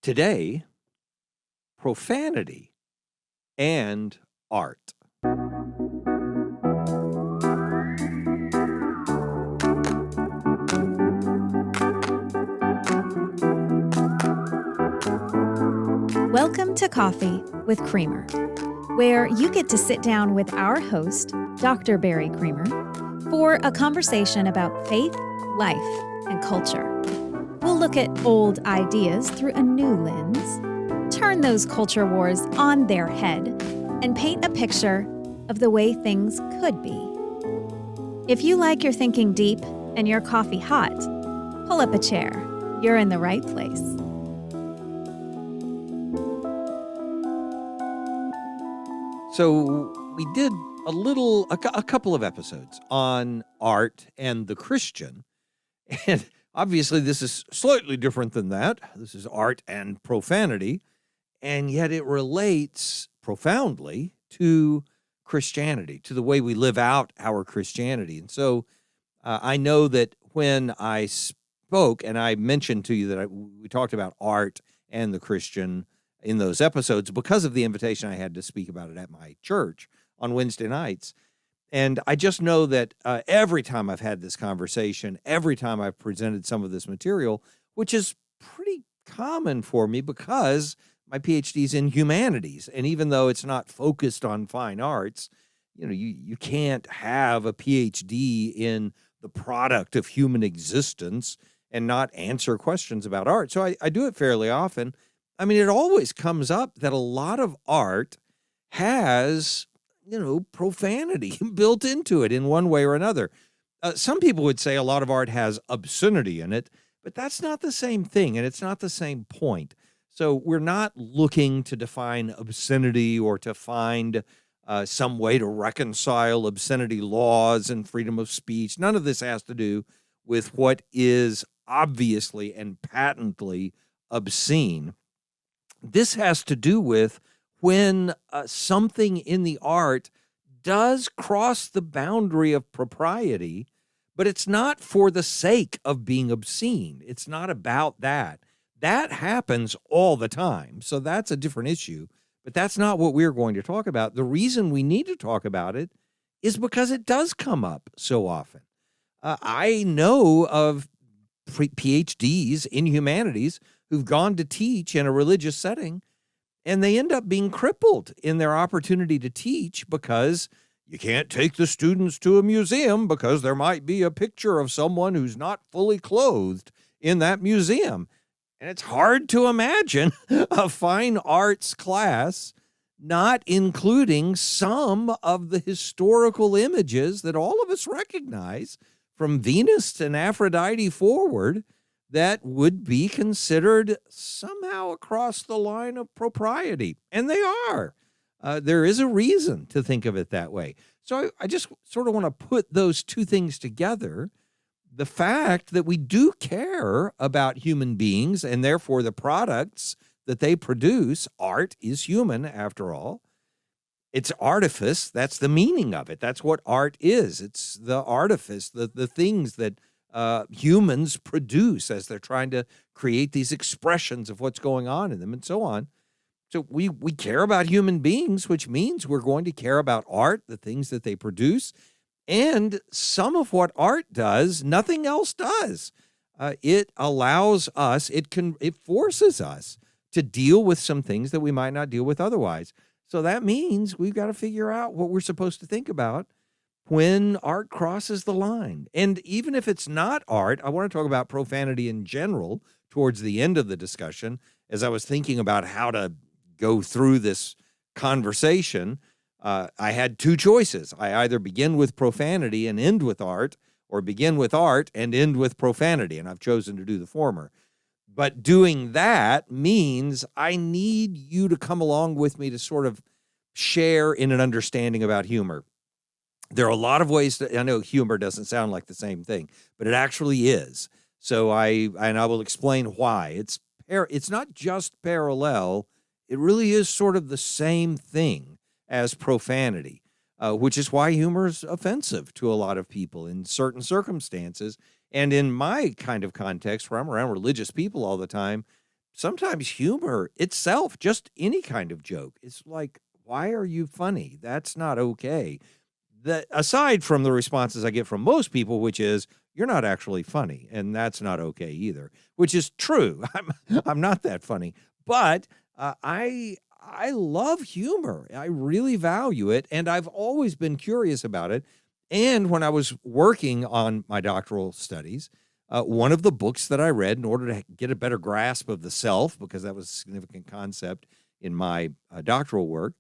Today, profanity and art. Welcome to Coffee with Creamer, where you get to sit down with our host, Dr. Barry Creamer, for a conversation about faith, life, and culture. We'll look at old ideas through a new lens, turn those culture wars on their head, and paint a picture of the way things could be. If you like your thinking deep and your coffee hot, pull up a chair. You're in the right place. So we did a couple of episodes on art and the Christian. And obviously this is slightly different than that. This is art and profanity. And yet it relates profoundly to Christianity, to the way we live out our Christianity. And so I know that when I spoke and I mentioned to you that we talked about art and the Christian in those episodes because of the invitation I had to speak about it at my church on Wednesday nights. And I just know that every time I've had this conversation, every time I've presented some of this material, which is pretty common for me because my PhD's in humanities. And even though it's not focused on fine arts, you can't have a PhD in the product of human existence and not answer questions about art. So I do it fairly often. I mean, it always comes up that a lot of art has, profanity built into it in one way or another. Some people would say a lot of art has obscenity in it, but that's not the same thing, and it's not the same point. So we're not looking to define obscenity or to find some way to reconcile obscenity laws and freedom of speech. None of this has to do with what is obviously and patently obscene. This has to do with when something in the art does cross the boundary of propriety, but it's not for the sake of being obscene. It's not about that. That happens all the time, so that's a different issue, but that's not what we're going to talk about. The reason we need to talk about it is because it does come up so often. I know of PhDs in humanities who've gone to teach in a religious setting, and they end up being crippled in their opportunity to teach because you can't take the students to a museum because there might be a picture of someone who's not fully clothed in that museum. And it's hard to imagine a fine arts class not including some of the historical images that all of us recognize from Venus and Aphrodite forward that would be considered somehow across the line of propriety. And they are. There is a reason to think of it that way. So I just sort of want to put those two things together. The fact that we do care about human beings and therefore the products that they produce. Art is human, after all. It's artifice. That's the meaning of it. That's what art is. It's the artifice, the things that humans produce as they're trying to create these expressions of what's going on in them and so on. So we care about human beings, which means we're going to care about art, the things that they produce. And some of what art does, nothing else does. It allows us, it forces us to deal with some things that we might not deal with otherwise. So that means we've got to figure out what we're supposed to think about when art crosses the line. And even if it's not art, I want to talk about profanity in general towards the end of the discussion. As I was thinking about how to go through this conversation, I had two choices. I either begin with profanity and end with art, or begin with art and end with profanity, and I've chosen to do the former. But doing that means I need you to come along with me to sort of share in an understanding about humor. There are a lot of ways I know humor doesn't sound like the same thing, but it actually is. So I will explain why. It's not just parallel. It really is sort of the same thing as profanity, which is why humor is offensive to a lot of people in certain circumstances. And in my kind of context, where I'm around religious people all the time, sometimes humor itself, just any kind of joke, it's like, why are you funny? That's not okay. Aside from the responses I get from most people, which is, you're not actually funny, and that's not okay either, which is true. I'm not that funny, but I love humor. I really value it, and I've always been curious about it. And when I was working on my doctoral studies, one of the books that I read in order to get a better grasp of the self, because that was a significant concept in my doctoral work,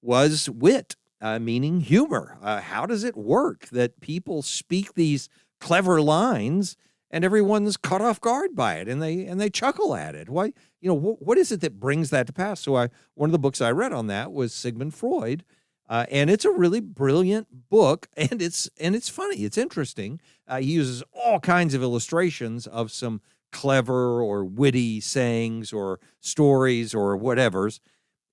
was wit, meaning humor. How does it work that people speak these clever lines and everyone's caught off guard by it and they chuckle at it? Why, what is it that brings that to pass? So one of the books I read on that was Sigmund Freud, and it's a really brilliant book, and it's funny, it's interesting. He uses all kinds of illustrations of some clever or witty sayings or stories or whatevers.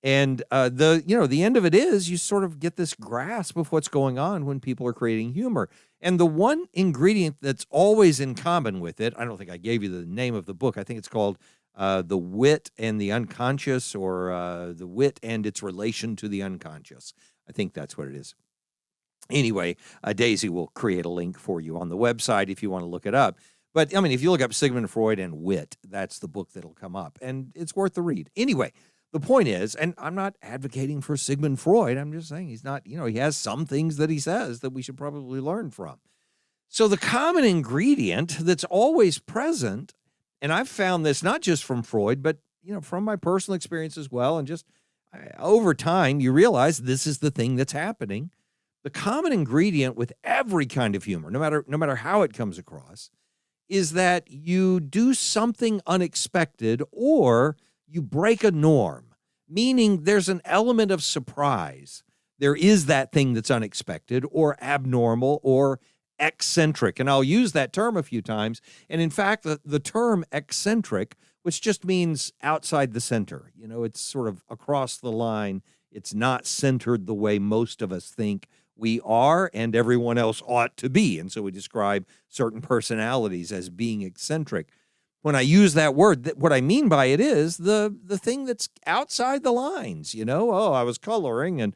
And the end of it is you sort of get this grasp of what's going on when people are creating humor. And the one ingredient that's always in common with it, I don't think I gave you the name of the book. I think it's called The Wit and the Unconscious, or The Wit and Its Relation to the Unconscious. I think that's what it is. Anyway, Daisy will create a link for you on the website if you want to look it up. But, if you look up Sigmund Freud and wit, that's the book that'll come up, and it's worth the read. Anyway, the point is, and I'm not advocating for Sigmund Freud, I'm just saying he's not, he has some things that he says that we should probably learn from. So the common ingredient that's always present, and I've found this not just from Freud, but, from my personal experience as well, and just over time, you realize this is the thing that's happening. The common ingredient with every kind of humor, no matter how it comes across, is that you do something unexpected or you break a norm, meaning there's an element of surprise. There is that thing that's unexpected or abnormal or eccentric. And I'll use that term a few times. And in fact, the term eccentric, which just means outside the center, it's sort of across the line. It's not centered the way most of us think we are and everyone else ought to be. And so we describe certain personalities as being eccentric. When I use that word, what I mean by it is the thing that's outside the lines. I was coloring and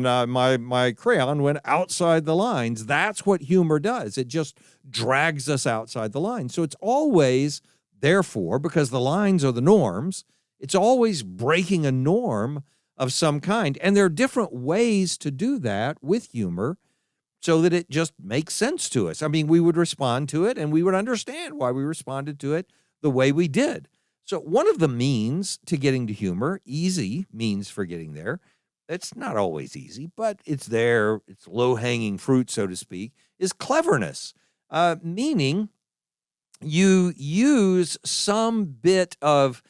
my crayon went outside the lines. That's what humor does. It just drags us outside the lines. So it's always, therefore, because the lines are the norms, it's always breaking a norm of some kind. And there are different ways to do that with humor so that it just makes sense to us. We would respond to it and we would understand why we responded to it the way we did. So one of the means to getting to humor, easy means for getting there, it's not always easy, but it's there, it's low-hanging fruit, so to speak, is cleverness, meaning you use some bit of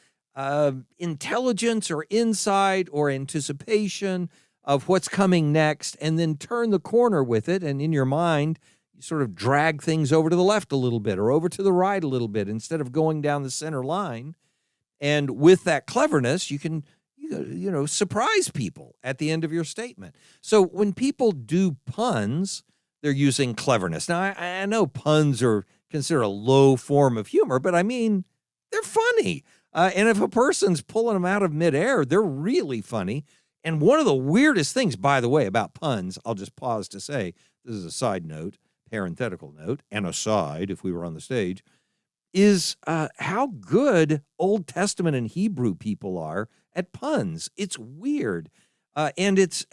intelligence or insight or anticipation of what's coming next and then turn the corner with it, and in your mind, you sort of drag things over to the left a little bit or over to the right a little bit instead of going down the center line. And with that cleverness, you can, surprise people at the end of your statement. So when people do puns, they're using cleverness. Now, I know puns are considered a low form of humor, but they're funny. And if a person's pulling them out of midair, they're really funny. And one of the weirdest things, by the way, about puns, I'll just pause to say, this is a side note, parenthetical note, and aside if we were on the stage, is how good Old Testament and Hebrew people are at puns. It's weird. And it's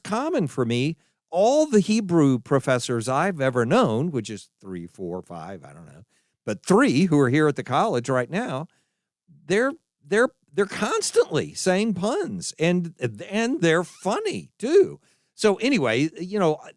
common for me. All the Hebrew professors I've ever known, which is 3, 4, 5, I don't know, but 3 who are here at the college right now, they're constantly saying puns, and they're funny too. So anyway,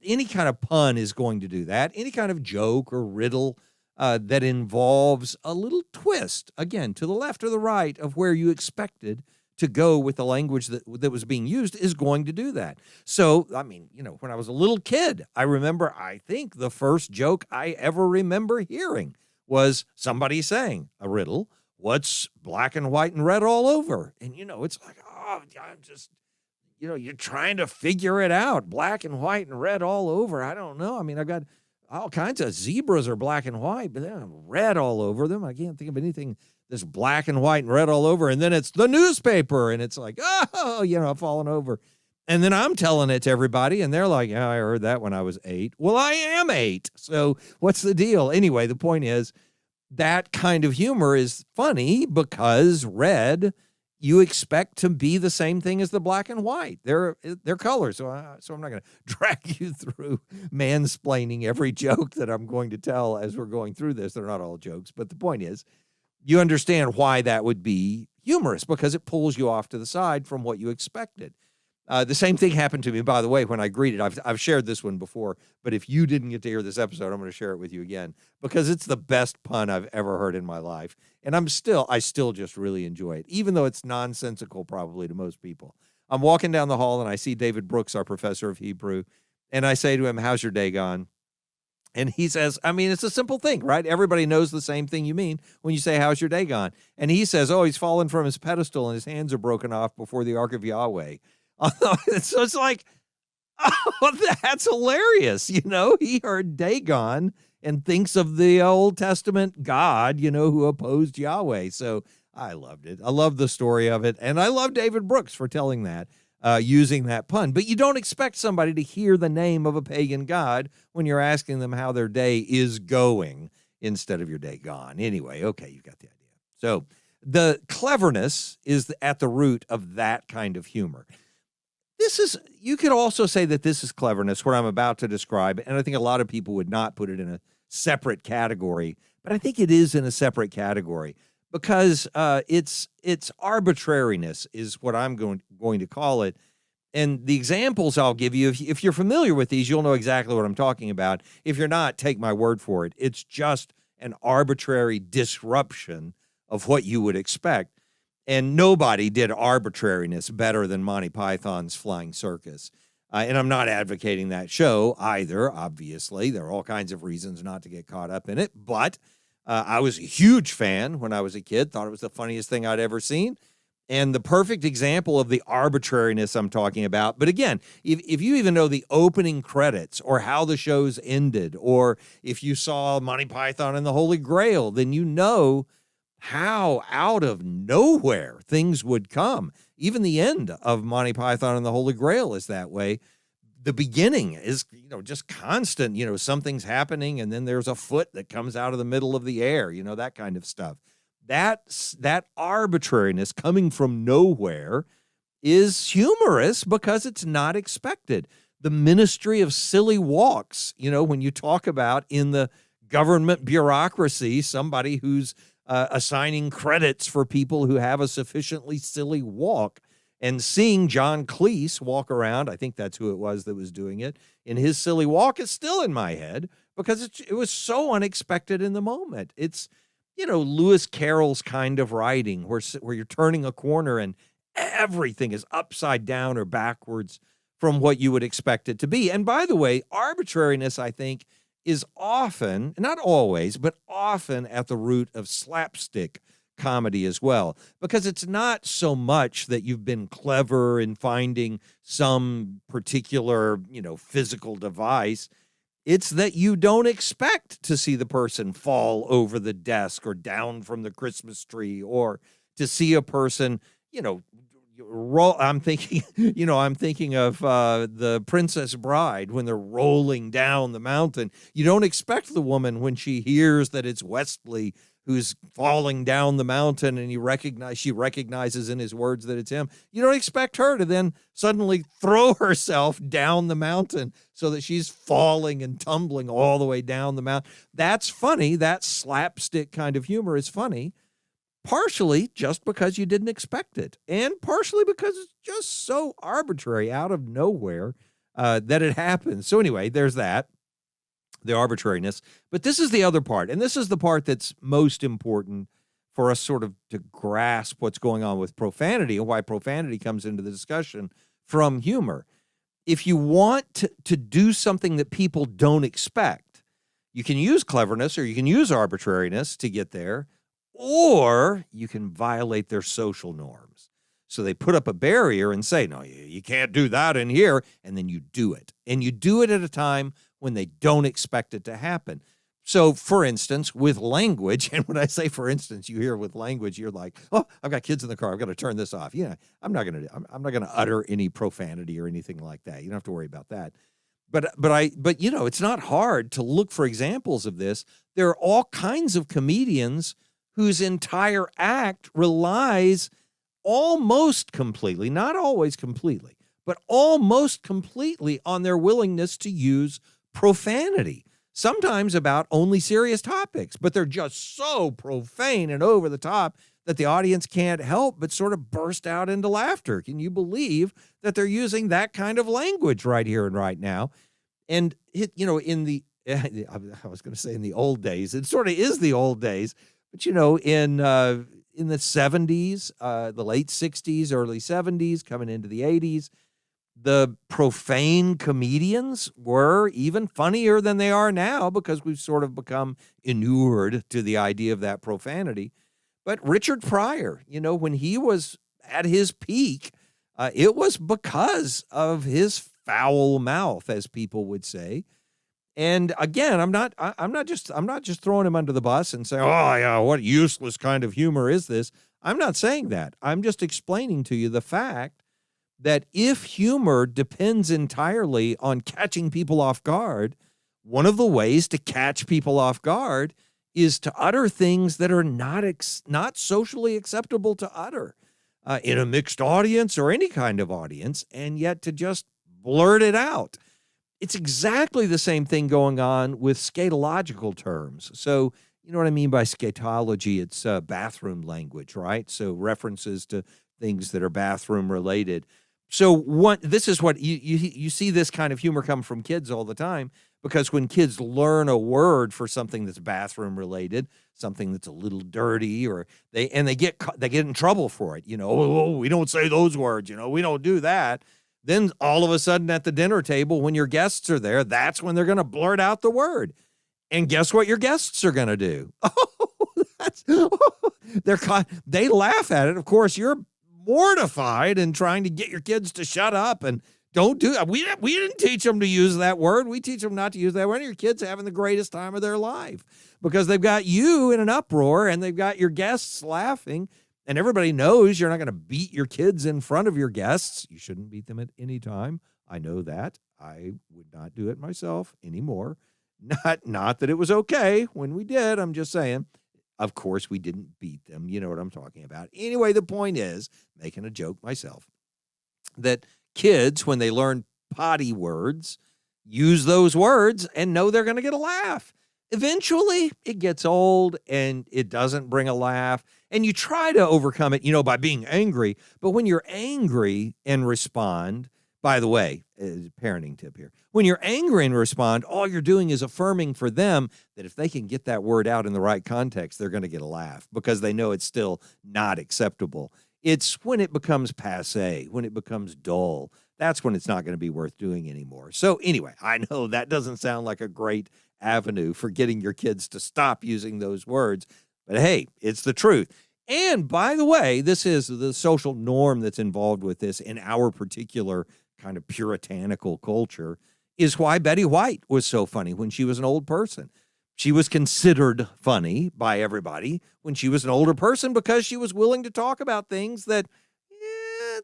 any kind of pun is going to do that. Any kind of joke or riddle that involves a little twist, again, to the left or the right of where you expected to go with the language that was being used is going to do that. So, when I was a little kid, I remember, I think the first joke I ever remember hearing was somebody saying a riddle, what's black and white and red all over? And, it's like, oh, I'm just... you're trying to figure it out. Black and white and red all over. I don't know. I've got all kinds of zebras are black and white, but they're red all over them. I can't think of anything that's black and white and red all over. And then it's the newspaper, and it's like, oh, falling over. And then I'm telling it to everybody, and they're like, yeah, I heard that when I was 8. Well, I am 8. So what's the deal? Anyway, the point is that kind of humor is funny because red you expect to be the same thing as the black and white. They're colors. So I'm not going to drag you through mansplaining every joke that I'm going to tell as we're going through this. They're not all jokes, but the point is you understand why that would be humorous because it pulls you off to the side from what you expected. The same thing happened to me, by the way, when I greeted. I've shared this one before, but if you didn't get to hear this episode, I'm going to share it with you again because it's the best pun I've ever heard in my life. And I still just really enjoy it, even though it's nonsensical probably to most people. I'm walking down the hall and I see David Brooks, our professor of Hebrew, and I say to him, "How's your day gone?" And he says, it's a simple thing, right? Everybody knows the same thing you mean when you say, "How's your day gone?" And he says, "Oh, he's fallen from his pedestal and his hands are broken off before the ark of Yahweh." So it's like, oh, that's hilarious. He heard Dagon and thinks of the Old Testament God, who opposed Yahweh. So I loved it. I love the story of it. And I love David Brooks for telling that, using that pun. But you don't expect somebody to hear the name of a pagan god when you're asking them how their day is going instead of your day gone. Anyway, okay, you got the idea. So the cleverness is at the root of that kind of humor. You could also say that this is cleverness, what I'm about to describe, and I think a lot of people would not put it in a separate category, but I think it is in a separate category because it's arbitrariness is what I'm going to call it. And the examples I'll give you, if you're familiar with these, you'll know exactly what I'm talking about. If you're not, take my word for it. It's just an arbitrary disruption of what you would expect. And nobody did arbitrariness better than Monty Python's Flying Circus. And I'm not advocating that show either, obviously. There are all kinds of reasons not to get caught up in it. But I was a huge fan when I was a kid, thought it was the funniest thing I'd ever seen. And the perfect example of the arbitrariness I'm talking about. But again, if you even know the opening credits or how the show's ended, or if you saw Monty Python and the Holy Grail, then you know how out of nowhere things would come. Even the end of Monty Python and the Holy Grail is that way. The beginning is, just constant, something's happening and then there's a foot that comes out of the middle of the air, that kind of stuff. That arbitrariness coming from nowhere is humorous because it's not expected. The ministry of silly walks, when you talk about in the government bureaucracy, somebody who's assigning credits for people who have a sufficiently silly walk, and seeing John Cleese walk around, I think that's who it was that was doing it, in his silly walk is still in my head because it was so unexpected in the moment. It's, Lewis Carroll's kind of writing where you're turning a corner and everything is upside down or backwards from what you would expect it to be. And by the way, arbitrariness, I think, is often, not always, but often at the root of slapstick comedy as well, because it's not so much that you've been clever in finding some particular, physical device. It's that you don't expect to see the person fall over the desk or down from the Christmas tree, or to see a person, I'm thinking of the Princess Bride when they're rolling down the mountain. You don't expect the woman when she hears that it's Wesley who's falling down the mountain and she recognizes in his words that it's him. You don't expect her to then suddenly throw herself down the mountain so that she's falling and tumbling all the way down the mountain. That's funny. That slapstick kind of humor is funny. Partially just because you didn't expect it, and partially because it's just so arbitrary out of nowhere that it happens. So anyway, there's that, the arbitrariness. But this is the other part, and this is the part that's most important for us sort of to grasp what's going on with profanity and why profanity comes into the discussion from humor. If you want to do something that people don't expect, you can use cleverness or you can use arbitrariness to get there, or you can violate their social norms. So they put up a barrier and say, no, you can't do that in here. And then you do it. And you do it at a time when they don't expect it to happen. So, for instance, with language, and when I say, for instance, you hear with language, you're like, oh, I've got kids in the car. I've got to turn this off. I'm not going to utter any profanity or anything like that. You don't have to worry about that. But it's not hard to look for examples of this. There are all kinds of comedians whose entire act relies almost completely, not always completely, but almost completely on their willingness to use profanity. Sometimes about only serious topics, but they're just so profane and over the top that the audience can't help but sort of burst out into laughter. Can you believe that they're using that kind of language right here and right now? And in the I was going to say in the old days, it sort of is the old days, but in the 70s, the late 60s, early 70s, coming into the 80s, the profane comedians were even funnier than they are now because we've sort of become inured to the idea of that profanity. But Richard Pryor, when he was at his peak, it was because of his foul mouth, as people would say. And again, I'm not just throwing him under the bus and saying, oh yeah, what useless kind of humor is this? I'm not saying that. I'm just explaining to you the fact that if humor depends entirely on catching people off guard, one of the ways to catch people off guard is to utter things that are not socially acceptable to utter in a mixed audience or any kind of audience, and yet to just blurt it out. It's exactly the same thing going on with scatological terms. So, you know what I mean by scatology? It's bathroom language, right? So references to things that are bathroom related. So this is what you see this kind of humor come from kids all the time, because when kids learn a word for something that's bathroom related, something that's a little dirty, or they get in trouble for it, oh, we don't say those words, we don't do that. Then all of a sudden at the dinner table, when your guests are there, that's when they're going to blurt out the word. And guess what your guests are going to do? They laugh at it. Of course, you're mortified and trying to get your kids to shut up and don't do it. We didn't teach them to use that word. We teach them not to use that word. Your kids are having the greatest time of their life because they've got you in an uproar and they've got your guests laughing, and everybody knows you're not going to beat your kids in front of your guests. You shouldn't beat them at any time. I know that. I would not do it myself anymore. Not that it was okay when we did. I'm just saying. Of course, we didn't beat them. You know what I'm talking about. Anyway, the point is, making a joke myself, that kids, when they learn potty words, use those words and know they're going to get a laugh. Eventually, it gets old and it doesn't bring a laugh. And you try to overcome it, by being angry. But when you're angry and respond, by the way, parenting tip here, when you're angry and respond, all you're doing is affirming for them that if they can get that word out in the right context, they're going to get a laugh because they know it's still not acceptable. It's when it becomes passé, when it becomes dull, that's when it's not going to be worth doing anymore. So anyway, I know that doesn't sound like a great avenue for getting your kids to stop using those words, but hey, it's the truth. And by the way, this is the social norm that's involved with this in our particular kind of puritanical culture, is why Betty White was so funny when she was an old person. She was considered funny by everybody when she was an older person because she was willing to talk about things that,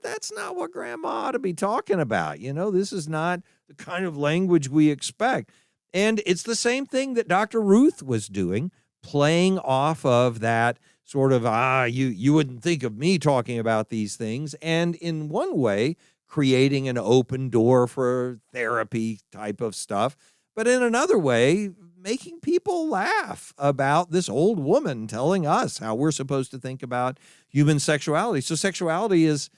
that's not what grandma ought to be talking about. This is not the kind of language we expect. And it's the same thing that Dr. Ruth was doing, playing off of that sort of, you wouldn't think of me talking about these things. And in one way, creating an open door for therapy type of stuff. But in another way, making people laugh about this old woman telling us how we're supposed to think about human sexuality. So sexuality is,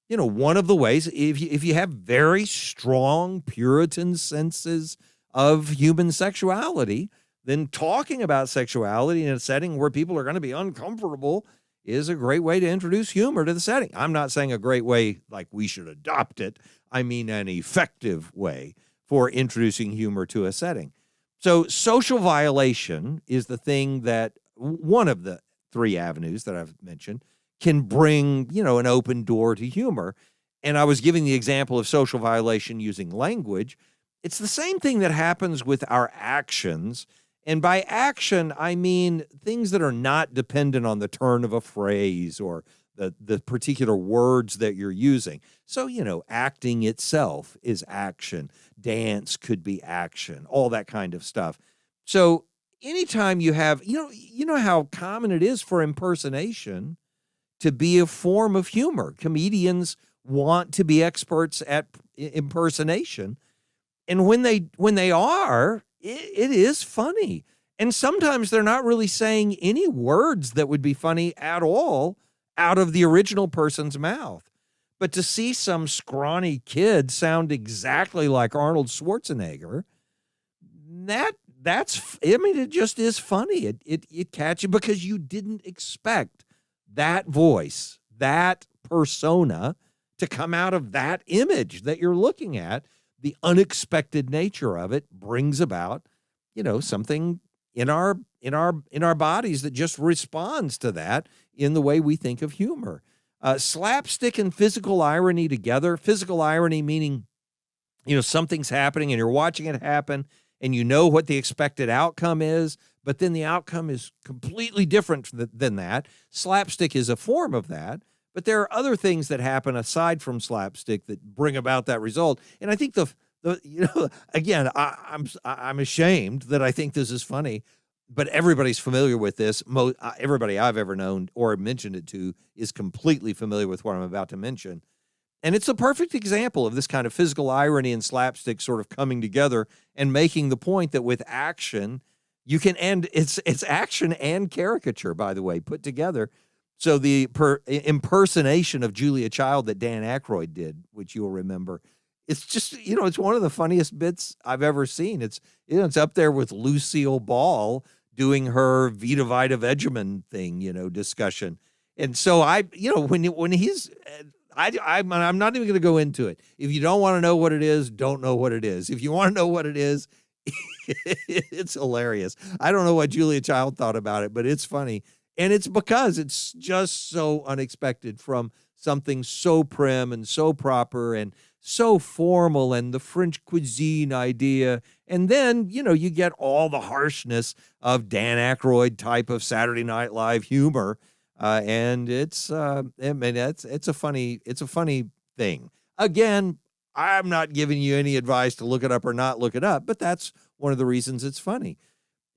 one of the ways, if you have very strong Puritan senses of human sexuality, then talking about sexuality in a setting where people are going to be uncomfortable is a great way to introduce humor to the setting. I'm not saying a great way like we should adopt it. I mean an effective way for introducing humor to a setting. So social violation is the thing that one of the three avenues that I've mentioned can bring, an open door to humor. And I was giving the example of social violation using language. it's the same thing that happens with our actions. And by action, I mean things that are not dependent on the turn of a phrase or the particular words that you're using. So, acting itself is action. Dance could be action, all that kind of stuff. So anytime you have, you know how common it is for impersonation to be a form of humor. Comedians want to be experts at impersonation. And when they are, it is funny. And sometimes they're not really saying any words that would be funny at all out of the original person's mouth. But to see some scrawny kid sound exactly like Arnold Schwarzenegger, it just is funny. It catches you because you didn't expect that voice, that persona to come out of that image that you're looking at. The unexpected nature of it brings about, something in our bodies that just responds to that in the way we think of humor. Slapstick and physical irony together. Physical irony meaning, something's happening and you're watching it happen and you know what the expected outcome is, but then the outcome is completely different than that. Slapstick is a form of that, but there are other things that happen aside from slapstick that bring about that result. And I think again, I'm ashamed that I think this is funny, but everybody's familiar with this. Everybody I've ever known or mentioned it to is completely familiar with what I'm about to mention. And it's a perfect example of this kind of physical irony and slapstick sort of coming together and making the point that with action, you can end it's action and caricature, by the way, put together. So the impersonation of Julia Child that Dan Aykroyd did, which you'll remember, it's just, it's one of the funniest bits I've ever seen. It's up there with Lucille Ball doing her Vita Vita Vegemin thing, discussion. And so when he's, I'm not even going to go into it. If you don't want to know what it is, don't know what it is. If you want to know what it is, it's hilarious. I don't know what Julia Child thought about it, but it's funny. And it's because it's just so unexpected from something so prim and so proper and so formal and the French cuisine idea. And then, you get all the harshness of Dan Aykroyd type of Saturday Night Live humor. And it's a funny thing. Again, I'm not giving you any advice to look it up or not look it up, but that's one of the reasons it's funny.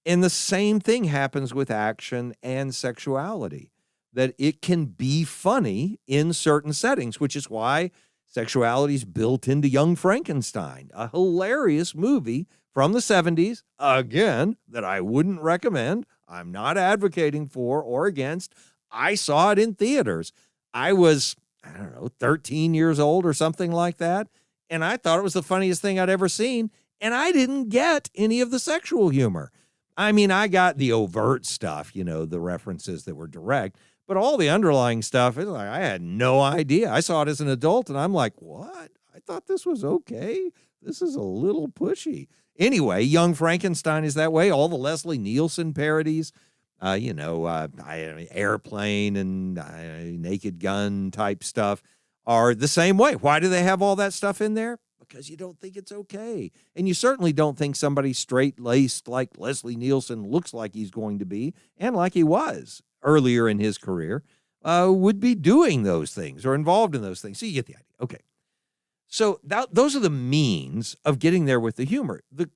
And the same thing happens with action and sexuality, that it can be funny in certain settings, which is why sexuality is built into Young Frankenstein, a hilarious movie from the 70s, again, that I wouldn't recommend. I'm not advocating for or against. I saw it in theaters. I was, 13 years old or something like that, and I thought it was the funniest thing I'd ever seen, and I didn't get any of the sexual humor. I mean, I got the overt stuff, the references that were direct, but all the underlying stuff, it's like, I had no idea. I saw it as an adult, and I'm like, what? I thought this was okay. This is a little pushy. Anyway, Young Frankenstein is that way. All the Leslie Nielsen parodies, Airplane and Naked Gun type stuff are the same way. Why do they have all that stuff in there? Because you don't think it's okay. And you certainly don't think somebody straight-laced like Leslie Nielsen looks like he's going to be, and like he was earlier in his career, would be doing those things or involved in those things. So you get the idea. Okay. So those are the means of getting there with the humor. The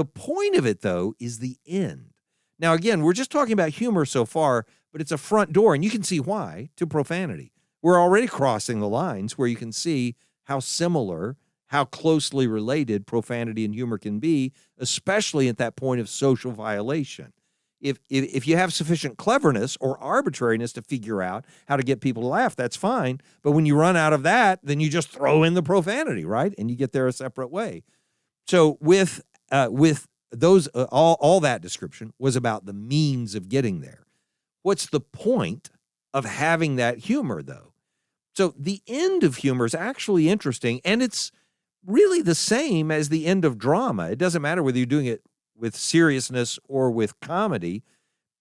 point of it, though, is the end. Now, again, we're just talking about humor so far, but it's a front door, and you can see why, to profanity. We're already crossing the lines where you can see how similar, how closely related profanity and humor can be, especially at that point of social violation. If you have sufficient cleverness or arbitrariness to figure out how to get people to laugh, that's fine. But when you run out of that, then you just throw in the profanity, right? And you get there a separate way. So with those, all that description was about the means of getting there. What's the point of having that humor, though? So the end of humor is actually interesting, and it's really the same as the end of drama. It doesn't matter whether you're doing it with seriousness or with comedy.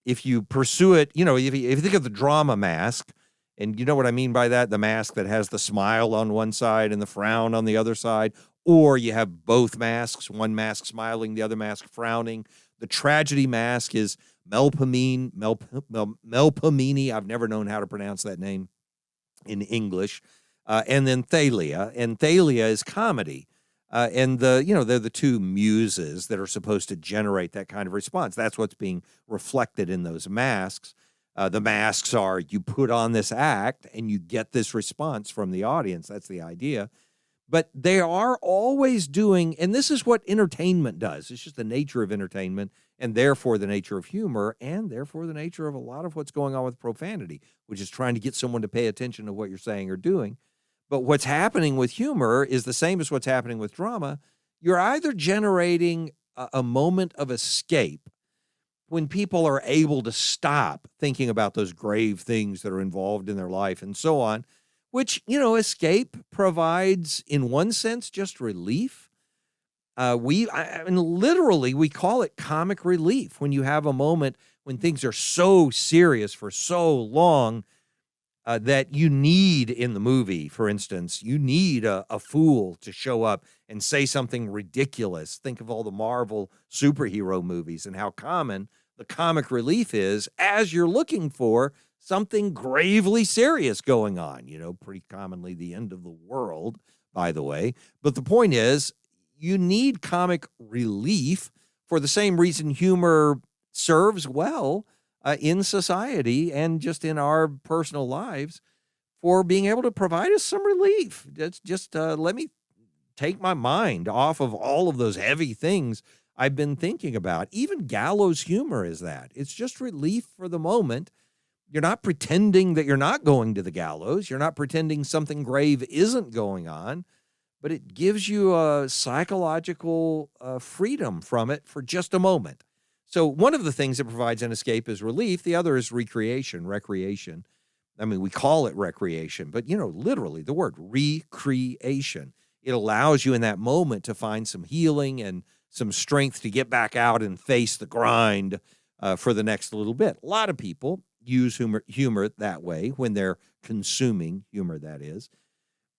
If you pursue it, if you think of the drama mask, and you know what I mean by that, the mask that has the smile on one side and the frown on the other side, or you have both masks, one mask smiling, the other mask frowning. The tragedy mask is Melpomene. I've never known how to pronounce that name in English. And then Thalia. And Thalia is comedy. And they're the two muses that are supposed to generate that kind of response. That's what's being reflected in those masks. The masks are, you put on this act and you get this response from the audience. That's the idea. But they are always doing, and this is what entertainment does. It's just the nature of entertainment, and therefore the nature of humor, and therefore the nature of a lot of what's going on with profanity, which is trying to get someone to pay attention to what you're saying or doing. But what's happening with humor is the same as what's happening with drama. You're either generating a moment of escape when people are able to stop thinking about those grave things that are involved in their life and so on, which, escape provides, in one sense, just relief. Literally, we call it comic relief when you have a moment when things are so serious for so long that you need, in the movie, for instance, you need a fool to show up and say something ridiculous. Think of all the Marvel superhero movies and how common the comic relief is as you're looking for something gravely serious going on, pretty commonly the end of the world, by the way. But the point is, you need comic relief for the same reason humor serves well in society and just in our personal lives, for being able to provide us some relief. Just let me take my mind off of all of those heavy things I've been thinking about. Even gallows humor is that. It's just relief for the moment. You're not pretending that you're not going to the gallows. You're not pretending something grave isn't going on, but it gives you a psychological freedom from it for just a moment. So one of the things that provides an escape is relief. The other is recreation. I mean, we call it recreation, but, literally the word recreation. It allows you in that moment to find some healing and some strength to get back out and face the grind for the next little bit. A lot of people use humor that way when they're consuming humor, that is.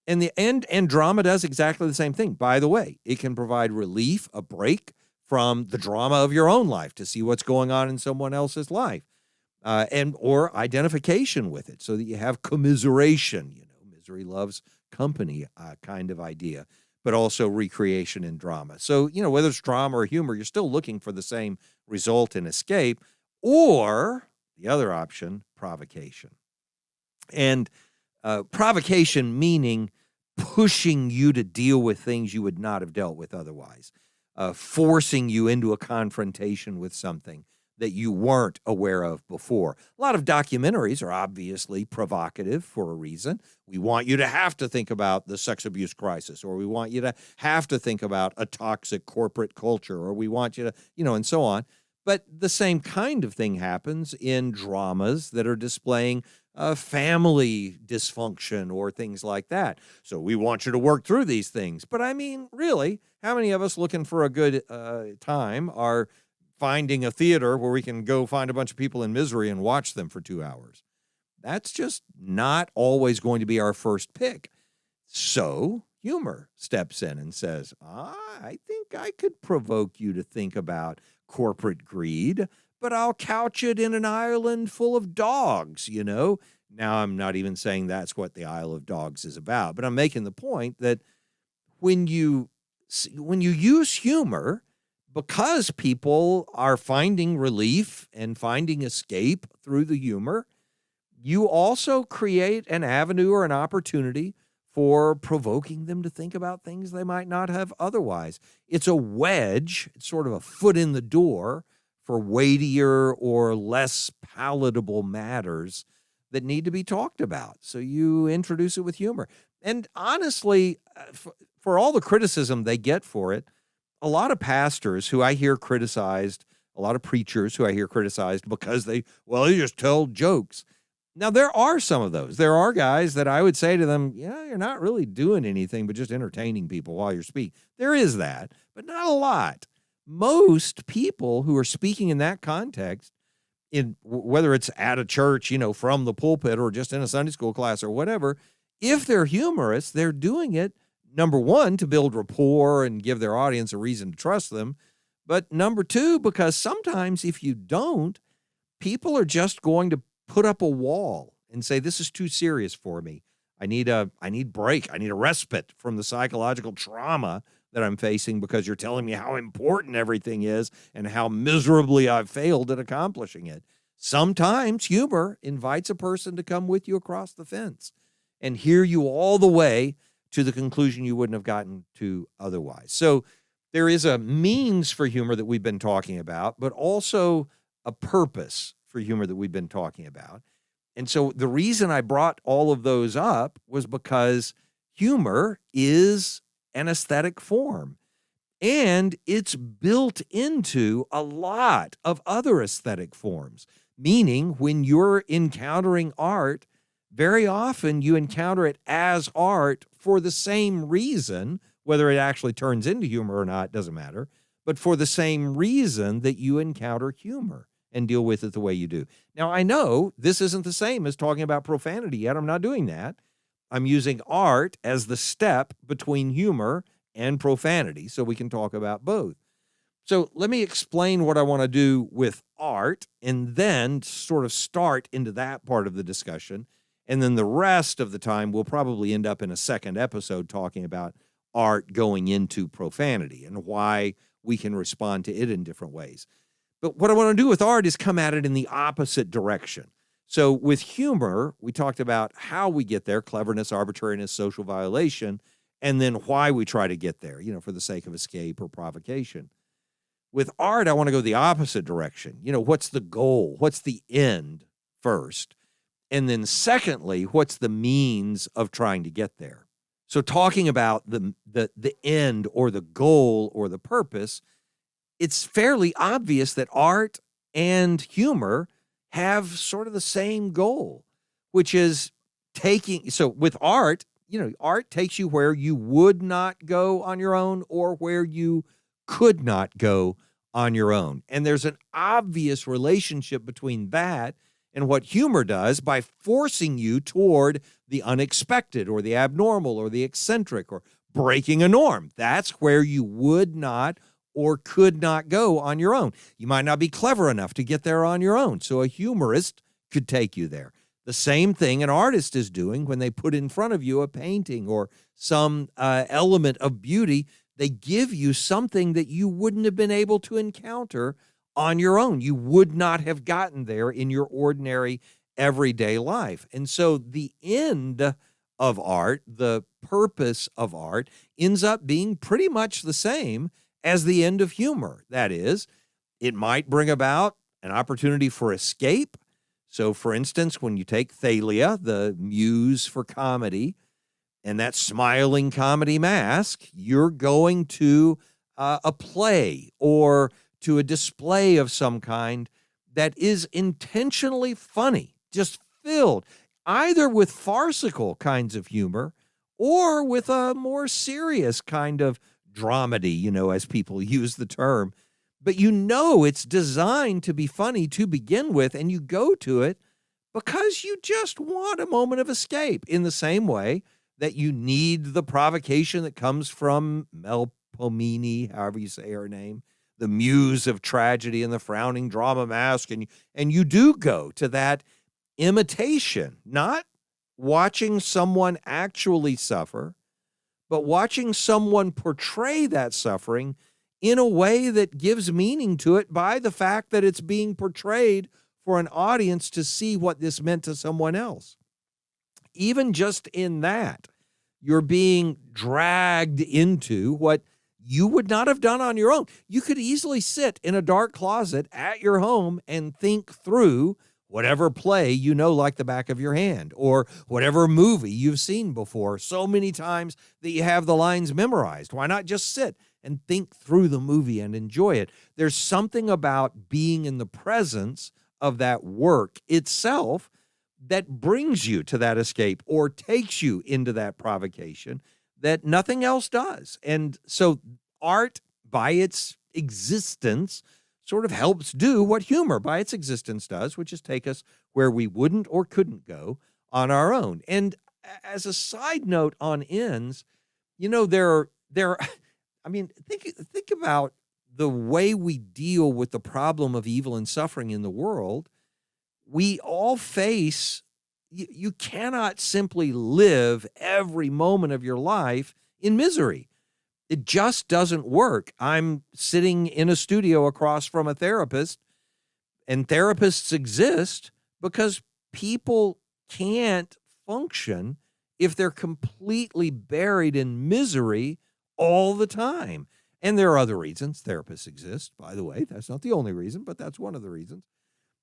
And drama does exactly the same thing. By the way, it can provide relief, a break from the drama of your own life to see what's going on in someone else's life, or identification with it so that you have commiseration, misery loves company kind of idea, but also recreation in drama. So, whether it's drama or humor, you're still looking for the same result in escape, or the other option, provocation. And provocation meaning pushing you to deal with things you would not have dealt with otherwise, forcing you into a confrontation with something that you weren't aware of before. A lot of documentaries are obviously provocative for a reason. We want you to have to think about the sex abuse crisis, or we want you to have to think about a toxic corporate culture, or we want you to, and so on. But the same kind of thing happens in dramas that are displaying family dysfunction or things like that. So we want you to work through these things. But I mean, really, how many of us looking for a good time are finding a theater where we can go find a bunch of people in misery and watch them for 2 hours? That's just not always going to be our first pick. So humor steps in and says, I think I could provoke you to think about corporate greed, but I'll couch it in an island full of dogs, Now, I'm not even saying that's what the Isle of Dogs is about, but I'm making the point that when you use humor, because people are finding relief and finding escape through the humor, you also create an avenue or an opportunity for provoking them to think about things they might not have otherwise. It's a wedge, it's sort of a foot in the door for weightier or less palatable matters that need to be talked about. So you introduce it with humor. And honestly, for all the criticism they get for it, a lot of pastors who I hear criticized, a lot of preachers who I hear criticized because they just tell jokes. Now, there are some of those. There are guys that I would say to them, you're not really doing anything but just entertaining people while you're speaking. There is that, but not a lot. Most people who are speaking in that context, in whether it's at a church, from the pulpit or just in a Sunday school class or whatever, if they're humorous, they're doing it number one, to build rapport and give their audience a reason to trust them. But number two, because sometimes if you don't, people are just going to put up a wall and say, this is too serious for me. I need break. I need a respite from the psychological trauma that I'm facing because you're telling me how important everything is and how miserably I've failed at accomplishing it. Sometimes humor invites a person to come with you across the fence and hear you all the way to the conclusion you wouldn't have gotten to otherwise. So there is a means for humor that we've been talking about, but also a purpose for humor that we've been talking about. And so the reason I brought all of those up was because humor is an aesthetic form, and it's built into a lot of other aesthetic forms, meaning when you're encountering art, very often you encounter it as art for the same reason, whether it actually turns into humor or not, doesn't matter, but for the same reason that you encounter humor and deal with it the way you do. Now, I know this isn't the same as talking about profanity yet. I'm not doing that. I'm using art as the step between humor and profanity so we can talk about both. So let me explain what I want to do with art and then sort of start into that part of the discussion. And then the rest of the time, we'll probably end up in a second episode talking about art going into profanity and why we can respond to it in different ways. But what I want to do with art is come at it in the opposite direction. So with humor, we talked about how we get there, cleverness, arbitrariness, social violation, and then why we try to get there, for the sake of escape or provocation. With art, I want to go the opposite direction. What's the goal? What's the end first? And then secondly, what's the means of trying to get there? So talking about the end or the goal or the purpose, it's fairly obvious that art and humor have sort of the same goal, which is so with art, art takes you where you would not go on your own or where you could not go on your own. And there's an obvious relationship between that and what humor does by forcing you toward the unexpected or the abnormal or the eccentric or breaking a norm. That's where you would not or could not go on your own. You might not be clever enough to get there on your own, so a humorist could take you there. The same thing an artist is doing when they put in front of you a painting or some element of beauty. They give you something that you wouldn't have been able to encounter on your own. You would not have gotten there in your ordinary everyday life. And so the end of art, the purpose of art, ends up being pretty much the same as the end of humor. That is, it might bring about an opportunity for escape. So, for instance, when you take Thalia, the muse for comedy, and that smiling comedy mask, you're going to a play or to a display of some kind that is intentionally funny, just filled either with farcical kinds of humor or with a more serious kind of dramedy, as people use the term. But it's designed to be funny to begin with, and you go to it because you just want a moment of escape in the same way that you need the provocation that comes from Melpomene, however you say her name, the muse of tragedy and the frowning drama mask. And you do go to that imitation, not watching someone actually suffer, but watching someone portray that suffering in a way that gives meaning to it by the fact that it's being portrayed for an audience to see what this meant to someone else. Even just in that, you're being dragged into what you would not have done on your own. You could easily sit in a dark closet at your home and think through whatever play like the back of your hand, or whatever movie you've seen before so many times that you have the lines memorized. Why not just sit and think through the movie and enjoy it? There's something about being in the presence of that work itself that brings you to that escape or takes you into that provocation that nothing else does. And so art, by its existence, sort of helps do what humor by its existence does, which is take us where we wouldn't or couldn't go on our own. And as a side note on ends, There. I mean, think about the way we deal with the problem of evil and suffering in the world. We all face. You cannot simply live every moment of your life in misery. It just doesn't work. I'm sitting in a studio across from a therapist, and therapists exist because people can't function if they're completely buried in misery all the time. And there are other reasons therapists exist, by the way. That's not the only reason, but that's one of the reasons.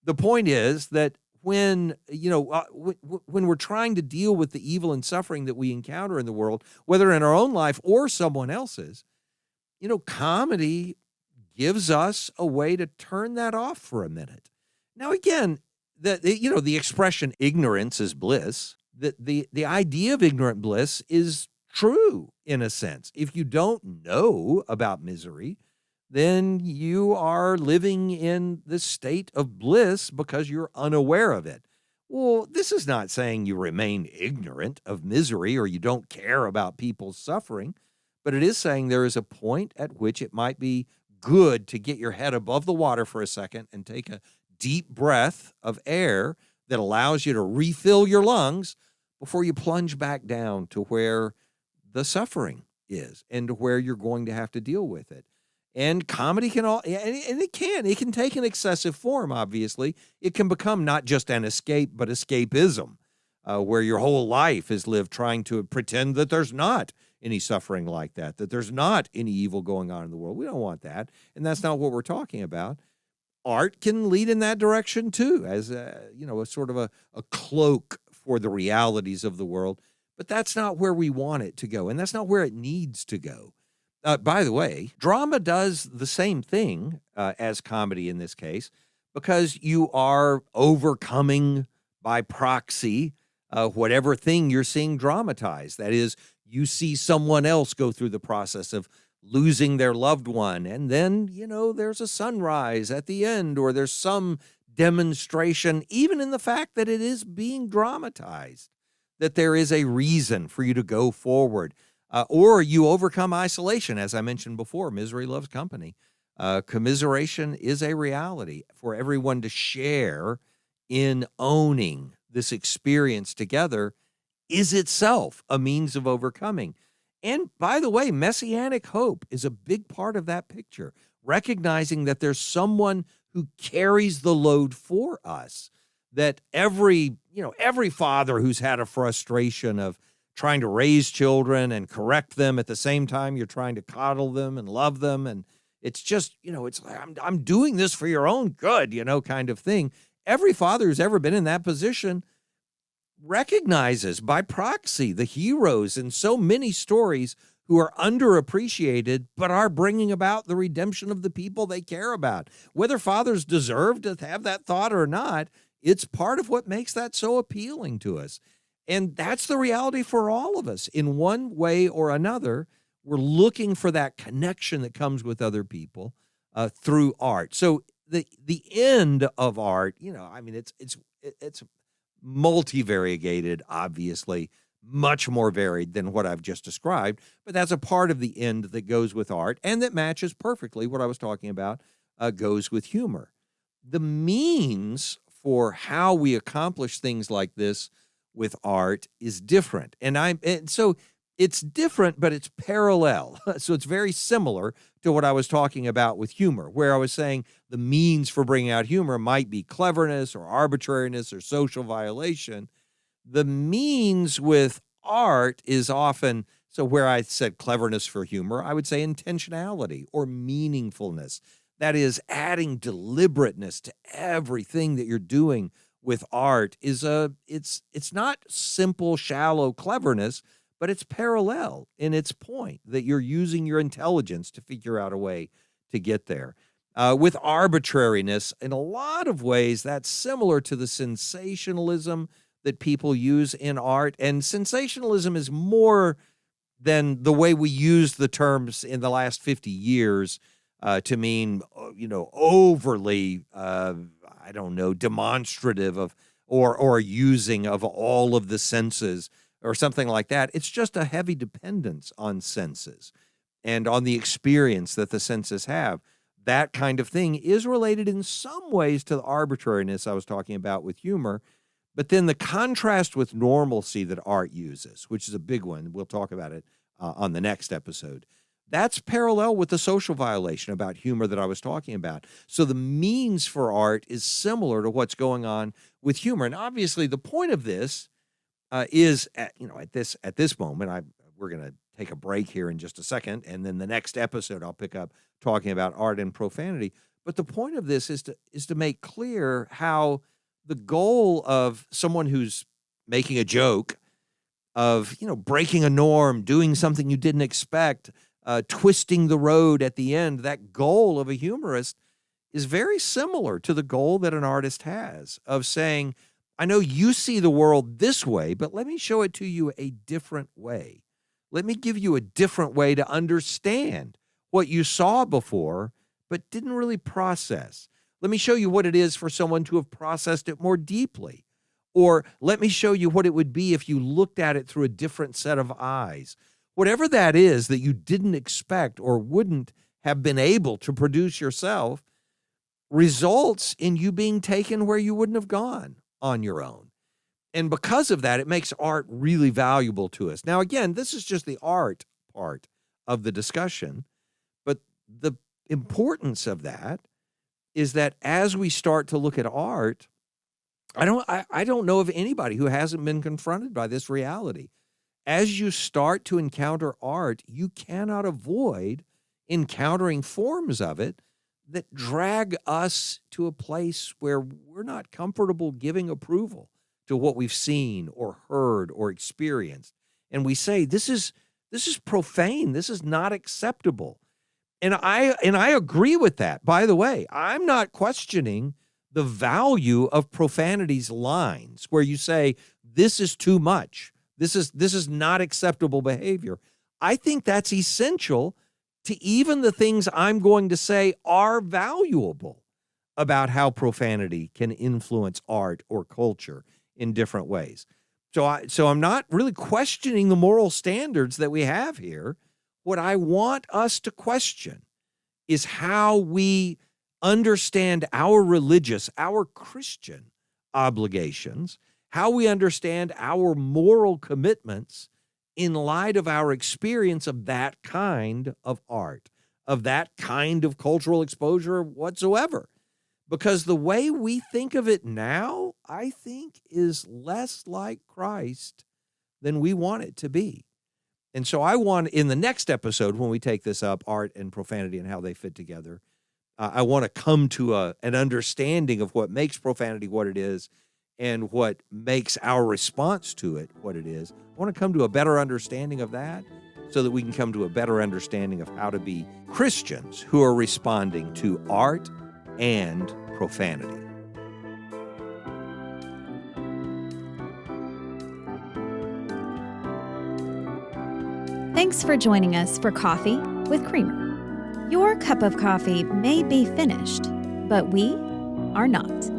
The point is that when we're trying to deal with the evil and suffering that we encounter in the world, whether in our own life or someone else's, comedy gives us a way to turn that off for a minute. Now, again, the expression ignorance is bliss. The idea of ignorant bliss is true in a sense. If you don't know about misery, then you are living in this state of bliss because you're unaware of it. Well, this is not saying you remain ignorant of misery or you don't care about people's suffering, but it is saying there is a point at which it might be good to get your head above the water for a second and take a deep breath of air that allows you to refill your lungs before you plunge back down to where the suffering is and to where you're going to have to deal with it. And comedy can it can take an excessive form, obviously. It can become not just an escape, but escapism, where your whole life is lived trying to pretend that there's not any suffering like that there's not any evil going on in the world. We don't want that, and that's not what we're talking about. Art can lead in that direction, too, as a sort of a cloak for the realities of the world. But that's not where we want it to go, and that's not where it needs to go. By the way, drama does the same thing as comedy in this case, because you are overcoming by proxy whatever thing you're seeing dramatized. That is, you see someone else go through the process of losing their loved one, and then, there's a sunrise at the end, or there's some demonstration, even in the fact that it is being dramatized, that there is a reason for you to go forward. Or you overcome isolation. As I mentioned before, misery loves company. Commiseration is a reality for everyone to share in owning this experience together is itself a means of overcoming. And by the way, messianic hope is a big part of that picture, recognizing that there's someone who carries the load for us, that every father who's had a frustration of trying to raise children and correct them at the same time you're trying to coddle them and love them. And it's just, it's like, I'm doing this for your own good, kind of thing. Every father who's ever been in that position recognizes by proxy the heroes in so many stories who are underappreciated, but are bringing about the redemption of the people they care about. Whether fathers deserve to have that thought or not, it's part of what makes that so appealing to us. And that's the reality for all of us. In one way or another, we're looking for that connection that comes with other people through art. So the end of art, it's multivariated, obviously, much more varied than what I've just described. But that's a part of the end that goes with art and that matches perfectly what I was talking about, goes with humor. The means for how we accomplish things like this with art is different. And so it's different, but it's parallel. So it's very similar to what I was talking about with humor, where I was saying the means for bringing out humor might be cleverness or arbitrariness or social violation. The means with art is often, so where I said cleverness for humor, I would say intentionality or meaningfulness. That is, adding deliberateness to everything that you're doing with art is it's not simple, shallow cleverness, but it's parallel in its point that you're using your intelligence to figure out a way to get there. With arbitrariness, in a lot of ways, that's similar to the sensationalism that people use in art. And sensationalism is more than the way we use the terms in the last 50 years to mean, overly, demonstrative of or using of all of the senses or something like that. It's just a heavy dependence on senses and on the experience that the senses have. That kind of thing is related in some ways to the arbitrariness I was talking about with humor. But then the contrast with normalcy that art uses, which is a big one, we'll talk about it on the next episode, that's parallel with the social violation about humor that I was talking about. So the means for art is similar to what's going on with humor. And obviously the point of this is, at this moment, we're going to take a break here in just a second, and then the next episode I'll pick up talking about art and profanity. But the point of this is to make clear how the goal of someone who's making a joke, of breaking a norm, doing something you didn't expect, twisting the road at the end, that goal of a humorist is very similar to the goal that an artist has of saying, I know you see the world this way, but let me show it to you a different way. Let me give you a different way to understand what you saw before, but didn't really process. Let me show you what it is for someone to have processed it more deeply. Or let me show you what it would be if you looked at it through a different set of eyes. Whatever that is that you didn't expect or wouldn't have been able to produce yourself results in you being taken where you wouldn't have gone on your own. And because of that, it makes art really valuable to us. Now, again, this is just the art part of the discussion, but the importance of that is that as we start to look at art, I don't know of anybody who hasn't been confronted by this reality. As you start to encounter art, you cannot avoid encountering forms of it that drag us to a place where we're not comfortable giving approval to what we've seen or heard or experienced. And we say, this is profane. This is not acceptable. And I agree with that. By the way, I'm not questioning the value of profanity's lines where you say, this is too much. This is not acceptable behavior. I think that's essential to even the things I'm going to say are valuable about how profanity can influence art or culture in different ways. So I'm not really questioning the moral standards that we have here. What I want us to question is how we understand our religious, our Christian obligations, how we understand our moral commitments in light of our experience of that kind of art, of that kind of cultural exposure whatsoever. Because the way we think of it now, I think, is less like Christ than we want it to be. And so I want, in the next episode, when we take this up, art and profanity and how they fit together, I want to come to an understanding of what makes profanity what it is and what makes our response to it what it is. I want to come to a better understanding of that so that we can come to a better understanding of how to be Christians who are responding to art and profanity. Thanks for joining us for Coffee with Creamer. Your cup of coffee may be finished, but we are not.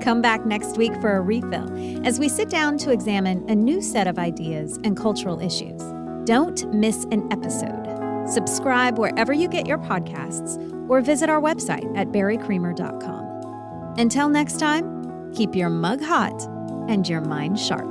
Come back next week for a refill as we sit down to examine a new set of ideas and cultural issues. Don't miss an episode. Subscribe wherever you get your podcasts or visit our website at barrycreamer.com. Until next time, keep your mug hot and your mind sharp.